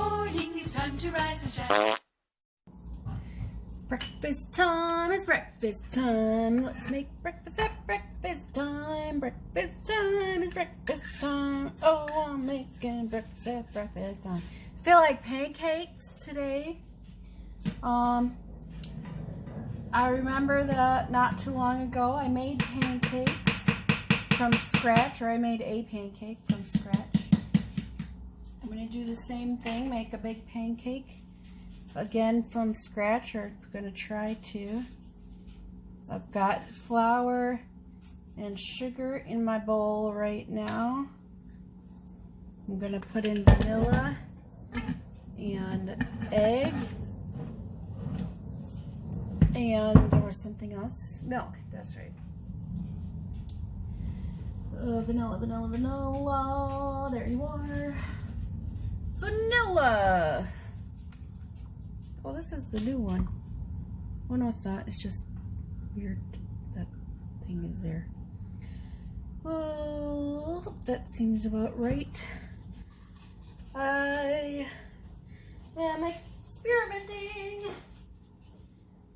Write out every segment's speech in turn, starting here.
morning, it's time to rise and shine. Breakfast time, it's breakfast time. Let's make breakfast at breakfast time. Breakfast time, it's breakfast time. Oh, I'm making breakfast at breakfast time. I feel like pancakes today. I remember that not too long ago I made pancakes from scratch, or I made a pancake from scratch. I'm going to do the same thing, make a big pancake again from scratch, or I'm going to try to. I've got flour and sugar in my bowl right now. I'm going to put in vanilla and egg. And there was something else. Milk, that's right. Vanilla, vanilla, vanilla. There you are. Vanilla. Oh, this is the new one. Oh, no, it's not. It's just weird. That thing is there. Oh, that seems about right. I am experimenting.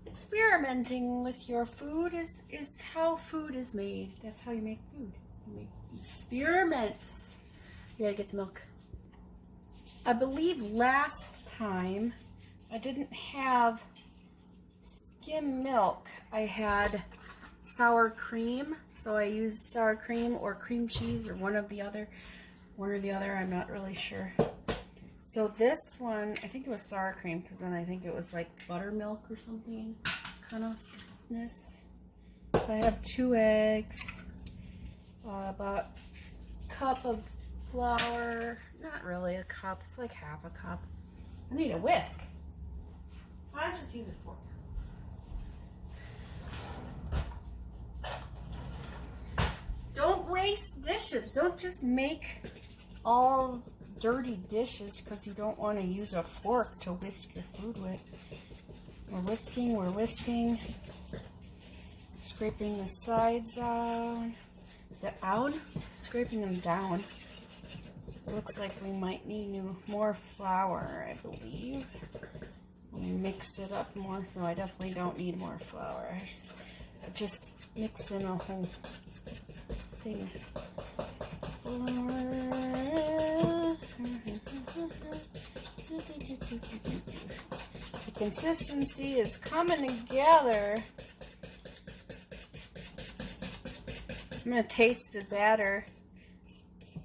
Experimenting with your food is how food is made. That's how you make food. You make experiments. You gotta get the milk. I believe last time I didn't have skim milk. I had sour cream, so I used sour cream or cream cheese or one or the other. I'm not really sure. So this one, I think it was sour cream, because then I think it was like buttermilk or something kind of ness. So I have 2 eggs, about a cup of flour. Not really a cup, it's like half a cup. I need a whisk. I just use a fork. Don't waste dishes. Don't just make all dirty dishes because you don't want to use a fork to whisk your food with. We're whisking. Scraping the sides down. Scraping them down. It looks like we might need more flour, I believe. Mix it up more. No, I definitely don't need more flour. I just mixed in a whole thing. The consistency is coming together. I'm going to taste the batter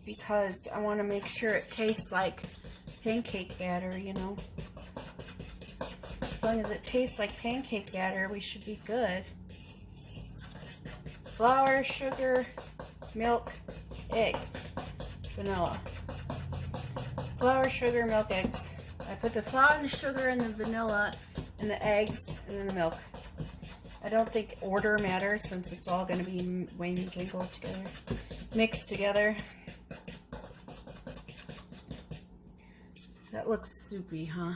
because I want to make sure it tastes like pancake batter, you know. As long as it tastes like pancake batter, we should be good. Flour, sugar, milk, eggs, vanilla. Flour, sugar, milk, eggs. I put the flour and the sugar and the vanilla and the eggs and then the milk. I don't think order matters since it's all going to be Wayne jingled together, mixed together. That looks soupy, huh?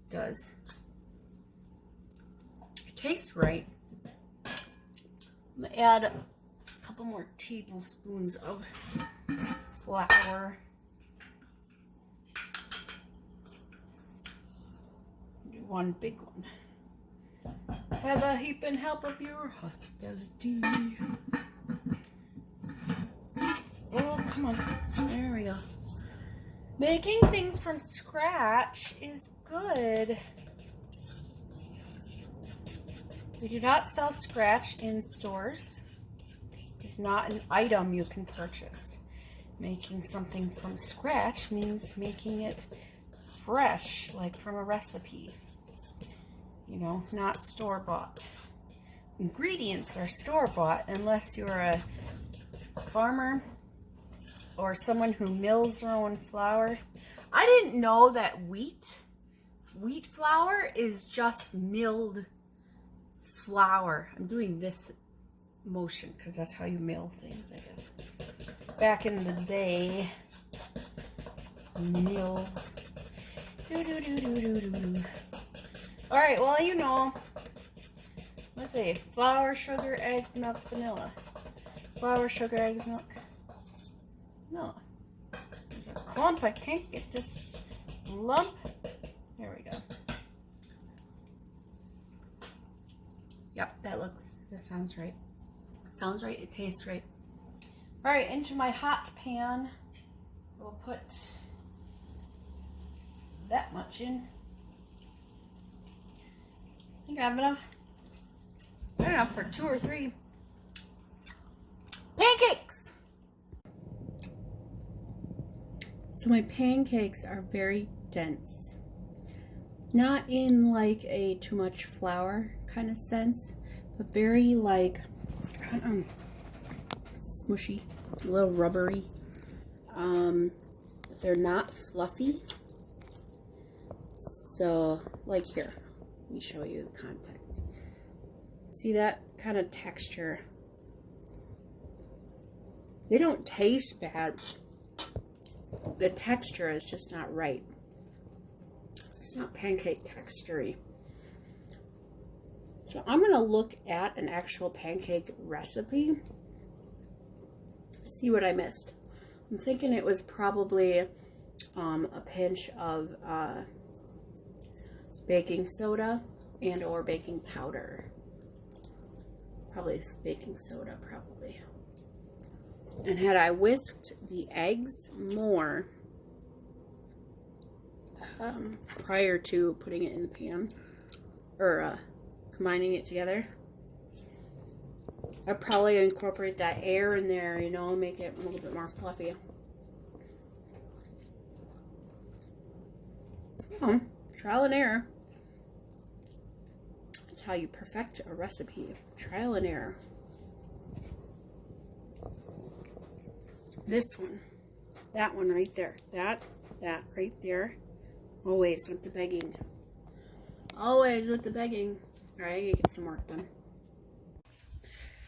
It does. It tastes right. I'm going to add a couple more tablespoons of flour. Do one big one. Have a heap and help of your hospitality. Oh, come on. There we go. Making things from scratch is good. We do not sell scratch in stores. It's not an item you can purchase. Making something from scratch means making it fresh, like from a recipe. You know, not store-bought. Ingredients are store-bought unless you're a farmer or someone who mills their own flour. I didn't know that wheat flour is just milled flour. I'm doing this motion because that's how you mill things, I guess. Back in the day, mill. All right, well, you know, let's see, flour, sugar, eggs, milk, vanilla. Flour, sugar, eggs, milk. No. There's a clump. I can't get this lump. There we go. Yep, this sounds right. Sounds right, it tastes right. All right, into my hot pan, we'll put that much in. I think I have enough. I have enough for 2 or 3 pancakes. So my pancakes are very dense. Not in like a too much flour kind of sense, but very like, I don't know, smushy, a little rubbery. They're not fluffy. So, like here, let me show you the context. See that kind of texture? They don't taste bad. The texture is just not right. It's not pancake texture-y. So I'm going to look at an actual pancake recipe. See what I missed. I'm thinking it was probably a pinch of baking soda and or baking powder. Probably baking soda, probably. And had I whisked the eggs more prior to putting it in the pan, or combining it together, I'd probably incorporate that air in there, you know, make it a little bit more fluffy. Oh, trial and error. That's how you perfect a recipe. Trial and error. This one. That one right there. That right there. Always with the begging. Always with the begging. Alright, you get some work done.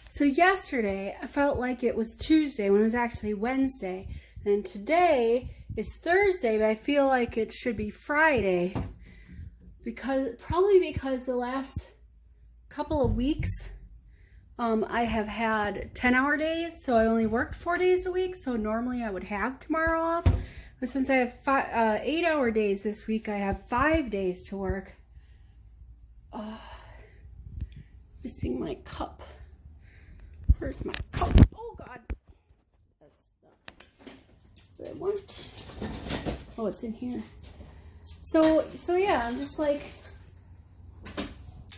So yesterday, I felt like it was Tuesday when it was actually Wednesday. And today is Thursday, but I feel like it should be Friday. Probably because the last couple of weeks, I have had 10-hour days, so I only worked 4 days a week. So normally I would have tomorrow off. But since I have 8-hour days this week, I have 5 days to work. Missing my cup. Where's my cup? Oh, God. That's not what I want. Oh, it's in here. So yeah, I'm just like,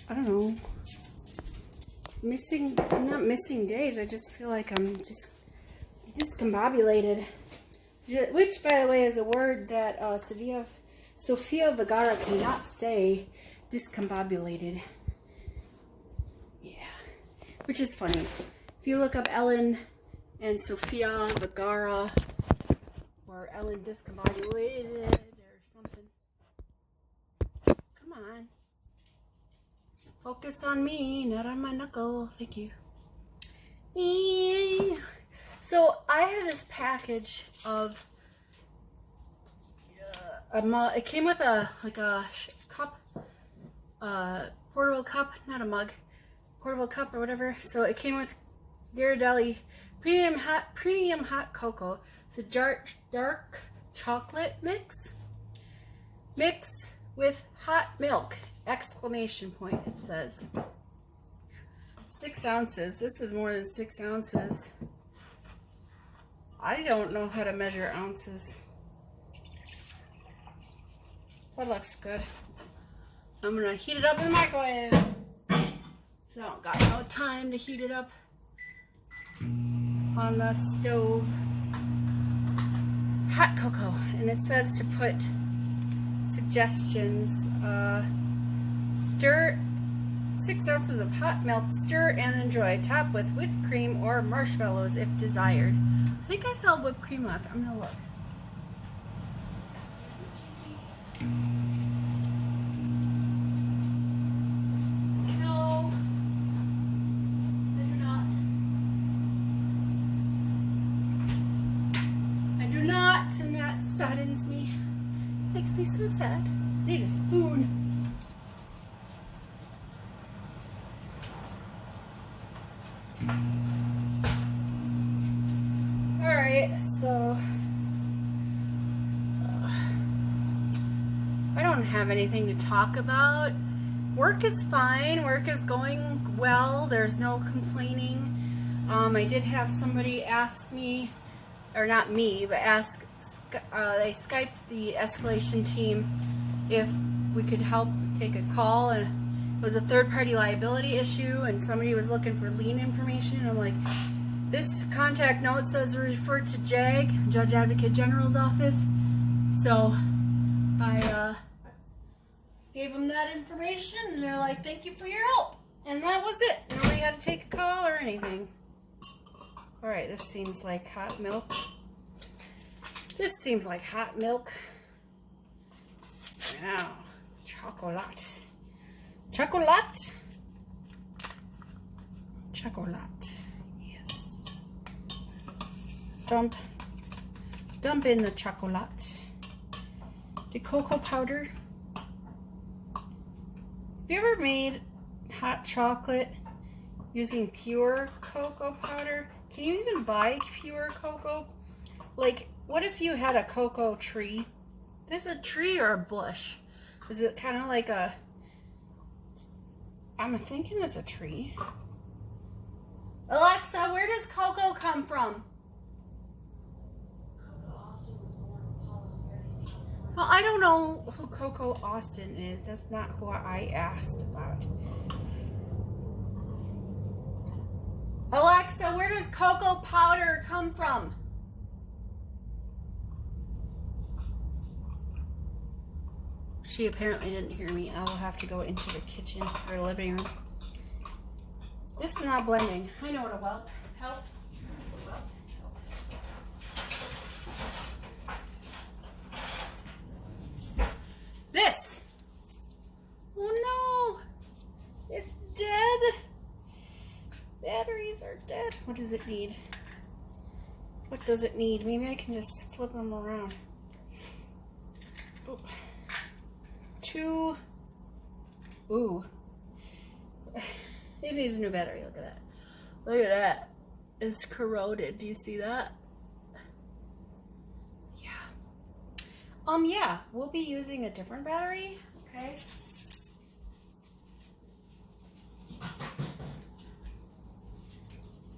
I don't know. I'm not missing days. I just feel like I'm just discombobulated. Which, by the way, is a word that Sofia Vergara cannot say. Discombobulated. Yeah. Which is funny. If you look up Ellen and Sofia Vergara, or Ellen discombobulated, or something. Come on. Focus on me, not on my knuckle. Thank you. So I had this package of it came with a cup, portable cup, not a mug, portable cup or whatever. So it came with Ghirardelli premium hot cocoa. It's a dark chocolate mix with hot milk! Exclamation point, it says. 6 ounces. This is more than 6 ounces. I don't know how to measure ounces. That looks good. I'm gonna heat it up in the microwave. So I don't got no time to heat it up on the stove. Hot cocoa. And it says to put suggestions. Stir 6 ounces of hot milk, stir and enjoy. Top with whipped cream or marshmallows if desired. I think I still have whipped cream left. I'm gonna look. No, I do not. I do not, and that saddens me. Makes me so sad. I need a spoon. Alright, so don't have anything to talk about. Work is fine. Work is going well. There's no complaining. I did have somebody ask me, or not me, but they Skyped the escalation team if we could help take a call, and it was a third-party liability issue, and somebody was looking for lien information, and I'm like, this contact note says refer to JAG, Judge Advocate General's office. So I gave them that information, and they're like, thank you for your help. And that was it. Nobody had to take a call or anything. Alright, this seems like hot milk. This seems like hot milk. Now, chocolate. Chocolate. Chocolate. Yes. Dump in the chocolate. The cocoa powder. Have you ever made hot chocolate using pure cocoa powder? Can you even buy pure cocoa? Like, what if you had a cocoa tree? Is this a tree or a bush? Is it kind of like a... I'm thinking it's a tree. Alexa, where does cocoa come from? Well, I don't know who Coco Austin is. That's not who I asked about. Alexa, where does cocoa powder come from? She apparently didn't hear me. I will have to go into the kitchen or living room. This is not blending. I know what will help. This. Oh no. It's dead. Batteries are dead. What does it need? What does it need? Maybe I can just flip them around. Oh. 2. Ooh. It needs a new battery. Look at that. Look at that. It's corroded. Do you see that? Yeah. Yeah. We'll be using a different battery. Okay.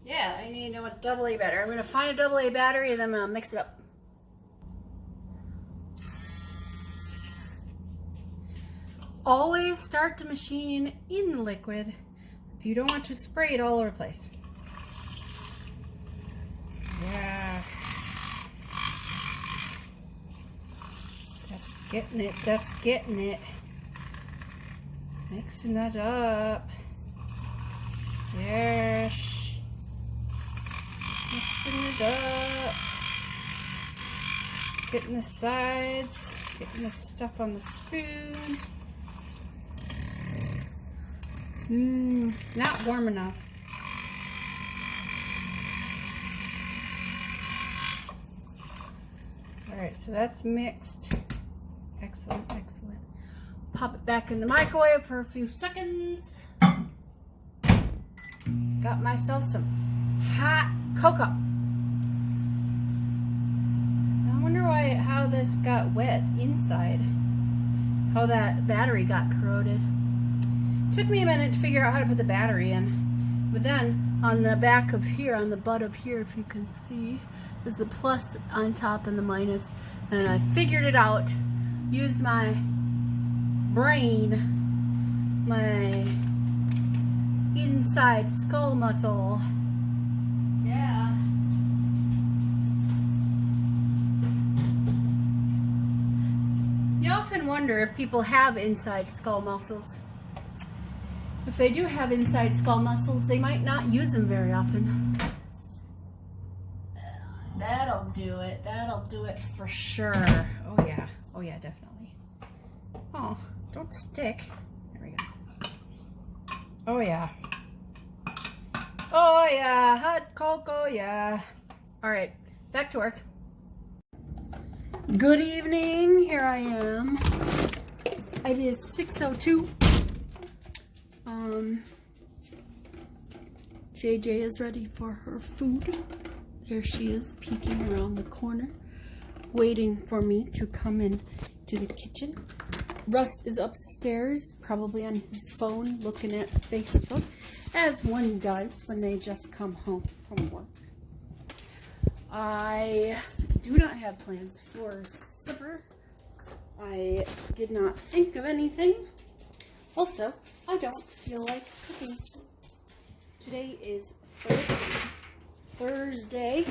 Yeah, I need to know a AA battery. I'm going to find a AA battery and then I'm going to mix it up. Always start the machine in liquid if you don't want to spray it all over the place. Yeah. That's getting it. That's getting it. Mixing that up. Yes. Mixing it up. Getting the sides. Getting the stuff on the spoon. Not warm enough. Alright, so that's mixed. Excellent, excellent. Pop it back in the microwave for a few seconds. Got myself some hot cocoa. I wonder how this got wet inside. How that battery got corroded. Took me a minute to figure out how to put the battery in. But then on the back of here, on the butt of here, if you can see, is the plus on top and the minus. And I figured it out. Used my brain, my inside skull muscle. Yeah. You often wonder if people have inside skull muscles. If they do have inside skull muscles, they might not use them very often. That'll do it. That'll do it for sure. Oh yeah. Oh yeah, definitely. Oh, don't stick. There we go. Oh yeah. Oh yeah, hot cocoa, yeah. All right, back to work. Good evening, here I am. It is 6:02. JJ is ready for her food. There she is, peeking around the corner, waiting for me to come in to the kitchen. Russ is upstairs, probably on his phone, looking at Facebook, as one does when they just come home from work. I do not have plans for supper. I did not think of anything. Also, I don't feel like cooking. Today is Thursday.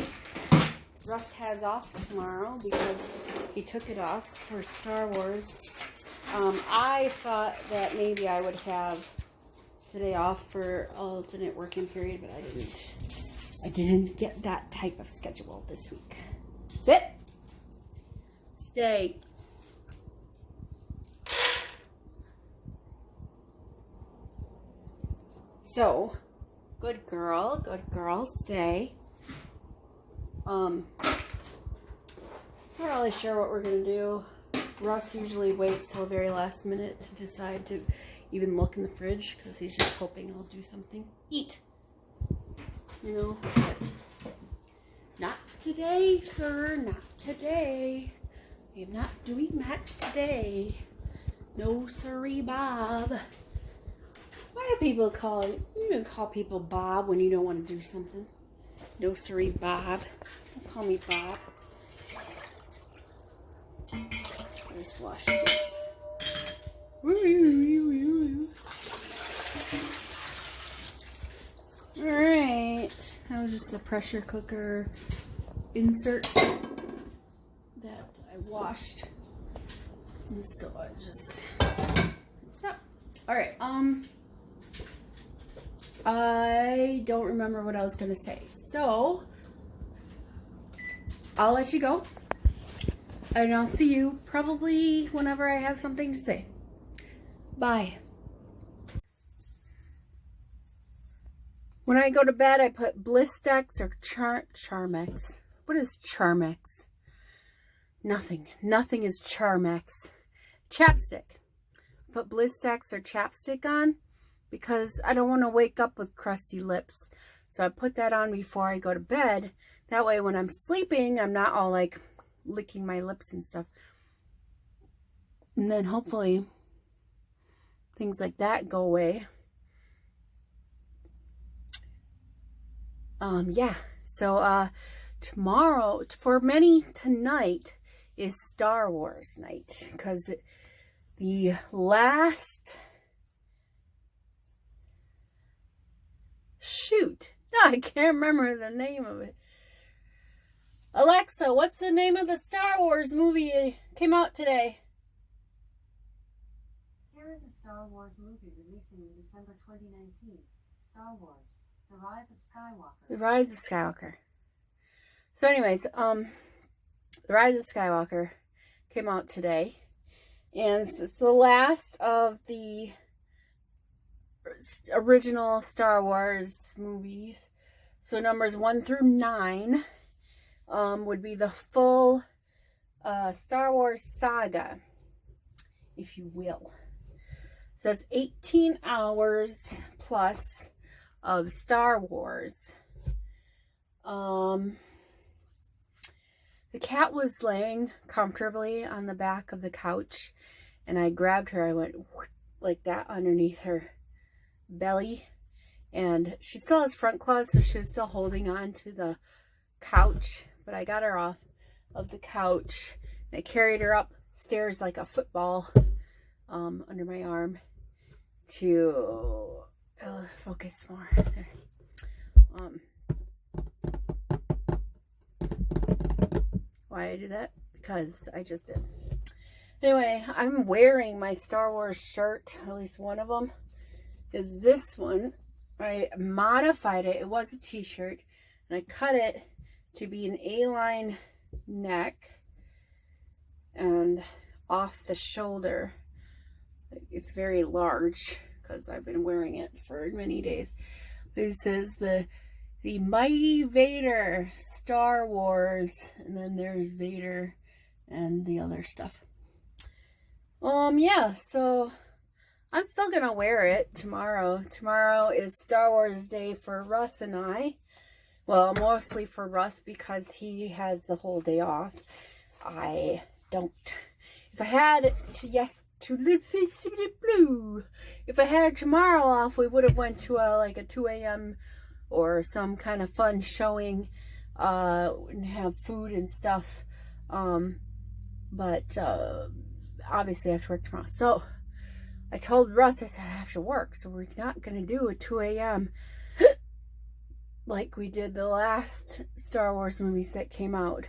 Russ has off tomorrow because he took it off for Star Wars. I thought that maybe I would have today off for alternate working period, but I didn't. I didn't get that type of schedule this week. Sit. Stay. So, good girl, stay. Not really sure what we're gonna do. Russ usually waits till the very last minute to decide to even look in the fridge because he's just hoping I'll do something. Eat! You know, but not today, sir, not today. I am not doing that today. No, sirree, Bob. Why do people call you don't call people Bob when you don't want to do something? No, sirree, Bob. Don't call me Bob. I'll just wash this. Alright. That was just the pressure cooker insert that I washed. And so I just rinsed it up. Alright, I don't remember what I was gonna say. So I'll let you go. And I'll see you probably whenever I have something to say. Bye. When I go to bed, I put Blistex or Charmex. What is Charmex? Nothing. Nothing is Charmex. Chapstick. Put Blistex or chapstick on because I don't want to wake up with crusty lips. So I put that on before I go to bed. That way when I'm sleeping, I'm not all like licking my lips and stuff. And then hopefully things like that go away. Yeah. So tomorrow, for many tonight, is Star Wars night. Because the last... Shoot. No, I can't remember the name of it. Alexa, what's the name of the Star Wars movie that came out today? Here is a Star Wars movie releasing in December 2019. Star Wars, The Rise of Skywalker. The Rise of Skywalker. So anyways, The Rise of Skywalker came out today. And it's the last of the original Star Wars movies. So numbers 1 through 9 would be the full Star Wars saga, if you will. So that's 18 hours plus of Star Wars. The cat was laying comfortably on the back of the couch, and I grabbed her. I went like that underneath her belly, and she still has front claws, so she was still holding on to the couch, but I got her off of the couch, and I carried her upstairs like a football under my arm to focus more there. Why did I do that? Because I just did. Anyway, I'm wearing my Star Wars shirt, at least one of them is this one. I modified it. It was a t-shirt, and I cut it to be an A-line neck and off the shoulder. It's very large because I've been wearing it for many days. It says the Mighty Vader Star Wars, and then there's Vader and the other stuff. Yeah, so I'm still gonna wear it tomorrow. Tomorrow is Star Wars Day for Russ and I. Well, mostly for Russ because he has the whole day off. I don't. If I had if I had tomorrow off, we would have went to a 2 a.m. or some kind of fun showing, and have food and stuff. But obviously I have to work tomorrow. So I told Russ, I said, I have to work, so we're not going to do a 2 a.m. like we did the last Star Wars movies that came out.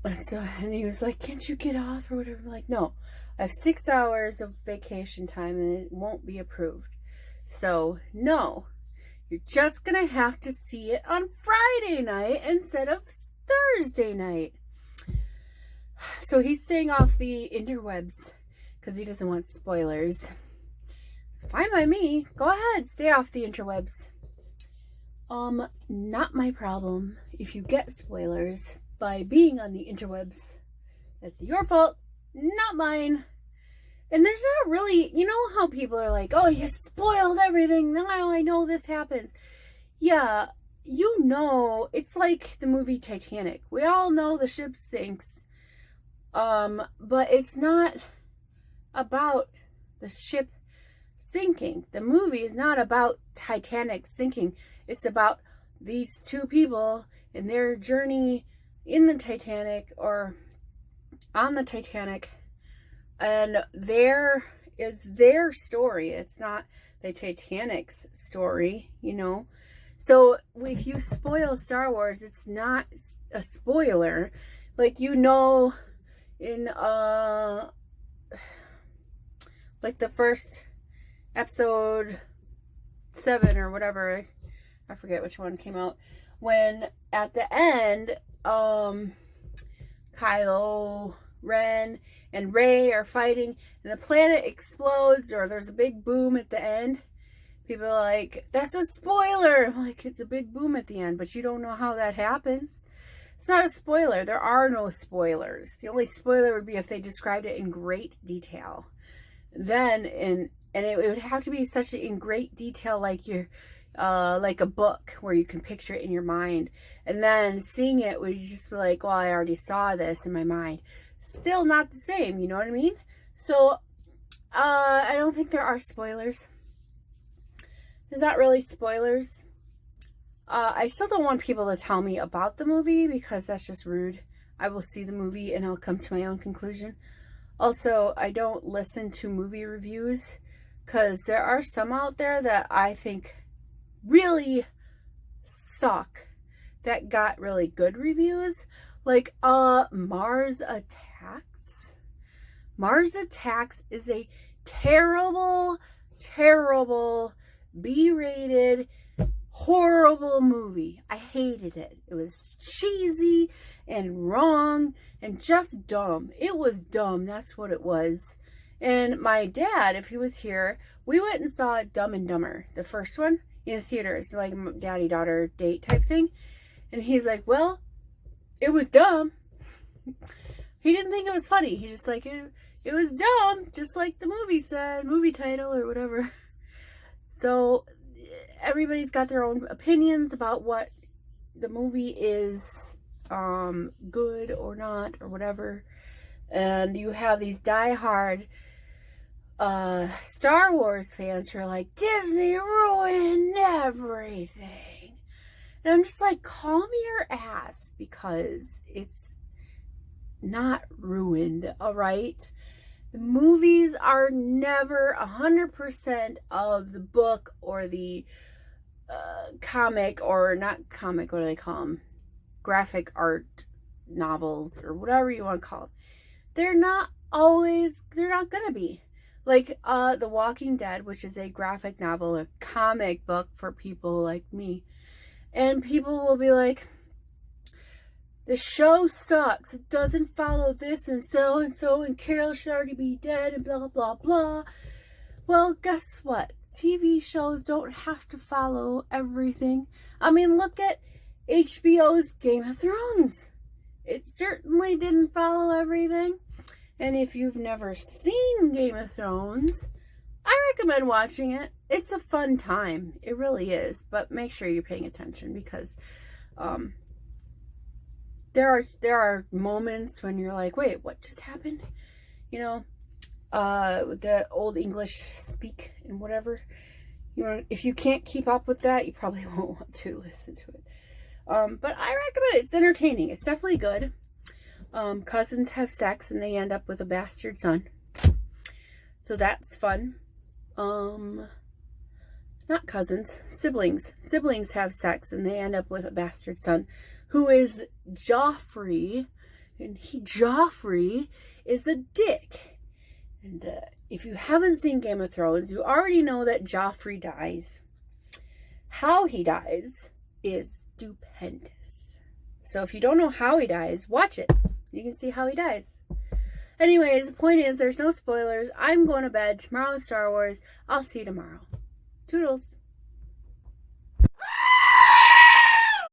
And he was like, can't you get off or whatever? I'm like, no, I have 6 hours of vacation time and it won't be approved. So, no, you're just going to have to see it on Friday night instead of Thursday night. So he's staying off the interwebs because he doesn't want spoilers. It's fine by me. Go ahead, stay off the interwebs. Not my problem if you get spoilers by being on the interwebs. That's your fault, not mine. And there's not really, you know how people are like, oh, you spoiled everything, now I know this happens. Yeah, you know, it's like the movie Titanic. We all know the ship sinks. But it's not about the ship sinking. The movie is not about Titanic sinking. It's about these two people and their journey in the Titanic or on the Titanic, and there is their story. It's not the Titanic's story, you know. So if you spoil Star Wars, it's not a spoiler. Like, you know, in like the first episode 7 or whatever, I forget which one came out, when at the end Kylo Ren and Rey are fighting and the planet explodes, or there's a big boom at the end. People are like, that's a spoiler. I'm like, it's a big boom at the end, but you don't know how that happens. It's not a spoiler. There are no spoilers. The only spoiler would be if they described it in great detail. Then, and it would have to be such in great detail, like you're like a book where you can picture it in your mind. And then seeing it would just be like, well, I already saw this in my mind. Still not the same, you know what I mean? So, I don't think there are spoilers. There's not really spoilers. I still don't want people to tell me about the movie because that's just rude. I will see the movie and I'll come to my own conclusion. Also, I don't listen to movie reviews because there are some out there that I think really suck that got really good reviews. Like, Mars Attacks. Mars Attacks is a terrible, terrible, B-rated, horrible movie. I hated it. It was cheesy and wrong and just dumb. It was dumb. That's what it was. And my dad, if he was here, we went and saw Dumb and Dumber, the first one, in the theater. It's like a daddy-daughter date type thing. And he's like, well, it was dumb. He didn't think it was funny. He's just like, it was dumb, just like the movie said, movie title or whatever. So everybody's got their own opinions about what the movie is, good or not or whatever. And you have these diehard Star Wars fans who are like, Disney ruined everything. And I'm just like, calm your ass, because it's not ruined, alright? The movies are never 100% of the book or the comic, or not comic, what do they call them? Graphic art novels, or whatever you want to call them. They're not gonna be. Like, The Walking Dead, which is a graphic novel, a comic book for people like me. And people will be like, the show sucks. It doesn't follow this and so, and Carol should already be dead, and blah, blah, blah. Well, guess what? TV shows don't have to follow everything. I mean, look at HBO's Game of Thrones. It certainly didn't follow everything. And if you've never seen Game of Thrones, I recommend watching it. It's a fun time. It really is. But make sure you're paying attention, because there are moments when you're like, wait, what just happened? You know, the old English speak and whatever. You know, if you can't keep up with that, you probably won't want to listen to it. But I recommend it. It's entertaining. It's definitely good. Cousins have sex and they end up with a bastard son. So that's fun. Not cousins, siblings. Siblings have sex and they end up with a bastard son who is Joffrey. And Joffrey is a dick. And if you haven't seen Game of Thrones, you already know that Joffrey dies. How he dies is stupendous. So if you don't know how he dies, watch it. You can see how he dies. Anyways, the point is, there's no spoilers. I'm going to bed. Tomorrow is Star Wars. I'll see you tomorrow. Toodles.